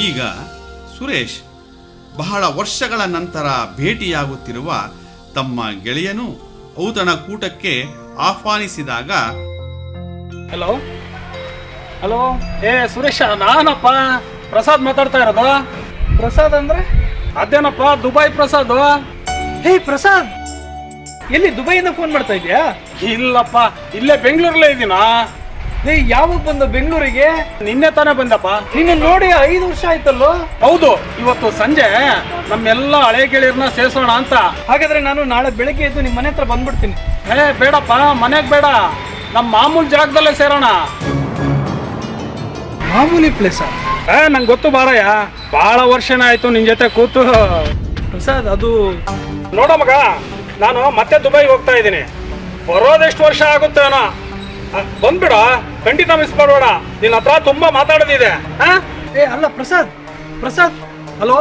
ಈಗ ಸುರೇಶ್ ಬಹಳ ವರ್ಷಗಳ ನಂತರ ಭೇಟಿಯಾಗುತ್ತಿರುವ ತಮ್ಮ ಗೆಳೆಯನು ಔತಣಕೂಟಕ್ಕೆ ಆಹ್ವಾನಿಸಿದಾಗ, ಹಲೋ ಹಲೋ, ಸುರೇಶ, ನಾನಪ್ಪ ಪ್ರಸಾದ್ ಮಾತಾಡ್ತಾ ಇರೋದು. ಪ್ರಸಾದ್ ಅಂದ್ರೆ? ಅದೇನಪ್ಪ, ದುಬೈ ಪ್ರಸಾದ್. ಪ್ರಸಾದ್, ಎಲ್ಲಿ ದುಬೈಯಿಂದ ಫೋನ್ ಮಾಡ್ತಾ ಇದೀಯಾ? ಇಲ್ಲಪ್ಪ, ಇಲ್ಲೇ ಬೆಂಗಳೂರಲ್ಲೇ ಇದೀನಾ. ಯಾವಾಗ ಬಂದ ಬೆಂಗಳೂರಿಗೆ? ನಿನ್ನೆ ತಾನೇ ಬಂದಪ್ಪ. ನಿನ್ನ ನೋಡಿ 5 ವರ್ಷ ಆಯ್ತಲ್ಲೋ? ಹೌದು, ಇವತ್ತು ಸಂಜೆ ನಮ್ಮೆಲ್ಲ ಹಳೆ ಗೆಳೆಯರನ್ನ ಸೇರ್ಸೋಣ ಅಂತ. ಹಾಗಾದ್ರೆ ನಾನು ನಾಳೆ ಬೆಳಗ್ಗೆ ಎದ್ದು ನಿಮ್ಮ ಮನೆ ಹತ್ರ ಬಂದ್ಬಿಡ್ತೀನಿ. ಬೇಡಪ್ಪ, ಮನೆಗ್ ಬೇಡ, ನಮ್ಮ ಮಾಮೂಲ್ ಜಾಗದಲ್ಲೇ ಸೇರೋಣ. ಮಾಮೂಲಿ ಪ್ಲೇಸ? ನಂಗೆ ಗೊತ್ತು ಬಾರಯ್ಯ, ಬಹಳ ವರ್ಷನೇ ಆಯ್ತು ನಿನ್ ಜೊತೆ ಕೂತು. ಪ್ರಸಾದ್, ಅದು ನೋಡ ಮಗ, ನಾನು ಮತ್ತೆ ದುಬೈಗೆ ಹೋಗ್ತಾ ಇದ್ದೀನಿ. ಬರೋದೆಷ್ಟು ವರ್ಷ ಆಗುತ್ತೇನೋ. ಬಂದ್ಬಿಡ, ಖಂಡಿತ ಮಿಸ್ ಮಾಡಬೇಡ. ನಿನ್ನ ಹತ್ರ ತುಂಬಾ ಮಾತಾಡೋದಿದೆ. ಅಲ್ಲ ಪ್ರಸಾದ್, ಪ್ರಸಾದ್, ಹಲೋ.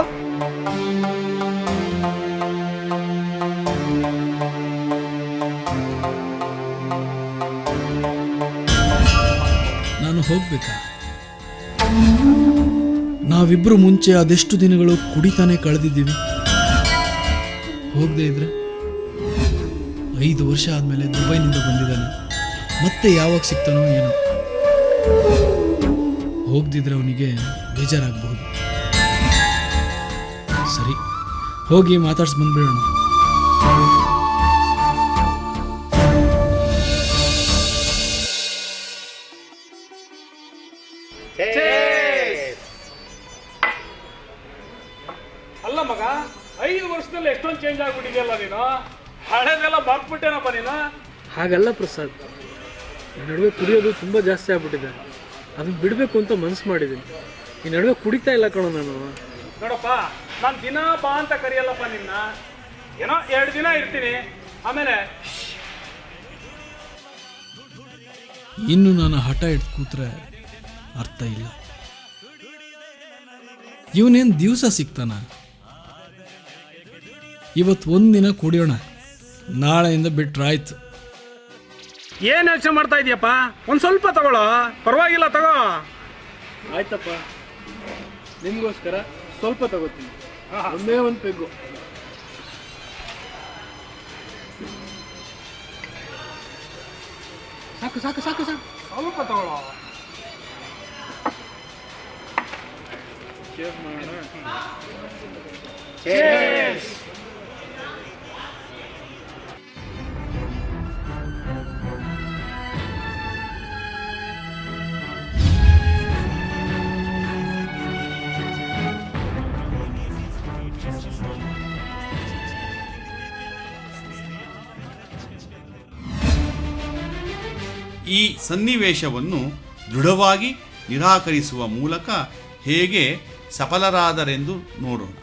ನಾನು ಹೋಗ್ಬೇಕಾ? ನಾವಿಬ್ರು ಮುಂಚೆ ಅದೆಷ್ಟು ದಿನಗಳು ಕುಡಿತಾನೆ ಕಳೆದಿದ್ದೀವಿ. ಹೋಗದೆ ಇದ್ರೆ 5 ವರ್ಷ ಆದಮೇಲೆ ದುಬೈನಿಂದ ಬಂದಿದ್ದಾನೆ. ಮತ್ತೆ ಯಾವಾಗ ಸಿಗ್ತಾನೋ ಏನೋ. ಹೋಗದಿದ್ರೆ ಅವನಿಗೆ ಬೇಜಾರಾಗಬಹುದು. ಸರಿ, ಹೋಗಿ ಮಾತಾಡ್ಸಿ ಬಂದ್ಬಿಡೋಣ. ಅಲ್ಲ ಮಗ, 5 ವರ್ಷದಲ್ಲಿ ಎಷ್ಟೊಂದು ಚೇಂಜ್ ಆಗ್ಬಿಟ್ಟಿದೆಯಲ್ಲ ನೀನು. ಹಳೆದೆಲ್ಲ ಬಾಕ್ಬಿಟ್ಟೇನಪ್ಪ ನೀನು. ಹಾಗಲ್ಲ ಪ್ರಸಾದ್, ಈ ನಡುವೆ ಕುಡಿಯೋದು ತುಂಬ ಜಾಸ್ತಿ ಆಗ್ಬಿಟ್ಟಿದೆ. ಅದನ್ನ ಬಿಡಬೇಕು ಅಂತ ಮನಸ್ಸು ಮಾಡಿದ್ದೀನಿ. ಈ ನಡುವೆ ಕುಡಿತಾ ಇಲ್ಲ ಕಣೋ ನಾನು. ನೋಡಪ್ಪ, ನಾನು ದಿನ ಬಾ ಅಂತ ಕರೆಯಲ್ಲಪ್ಪ ನಿನ್ನ. ಏನೋ 2 ದಿನ ಇರ್ತೀನಿ, ಆಮೇಲೆ ಇನ್ನು ನಾನು ಹಠ ಇಟ್ಟು ಕೂತ್ರೆ ಅರ್ಥ ಇಲ್ಲ. ಇವನೇನು ದಿವಸ ಸಿಗ್ತಾನ? ಇವತ್ತು ಒಂದಿನ ಕುಡಿಯೋಣ, ನಾಳೆಯಿಂದ ಬಿಟ್ರಾಯ್ತು. ಏನ್ ಯೋಚನೆ ಮಾಡ್ತಾ ಇದೀಯಪ್ಪ? ಒಂದ್ ಸ್ವಲ್ಪ ತಗೊಳ್ಳೋ, ಪರವಾಗಿಲ್ಲ, ತಗೋ. ಆಯ್ತಪ್ಪ, ನಿಮಗೋಸ್ಕರ ಸ್ವಲ್ಪ ತಗೋತೀನಿ. ಒಂದೇ ಒಂದು ಪೆಗ್ಗು. ಸಾಕು ಸಾಕು ಸಾಕು ಸಾಕು, ಸ್ವಲ್ಪ ತಗೊಳ್ಳೋ. ಚೇರ್ ಮಾಡೋಣ. ಈ ಸನ್ನಿವೇಶವನ್ನು ದೃಢವಾಗಿ ನಿರಾಕರಿಸುವ ಮೂಲಕ ಹೇಗೆ ಸಫಲರಾದರೆಂದು ನೋಡೋಣ.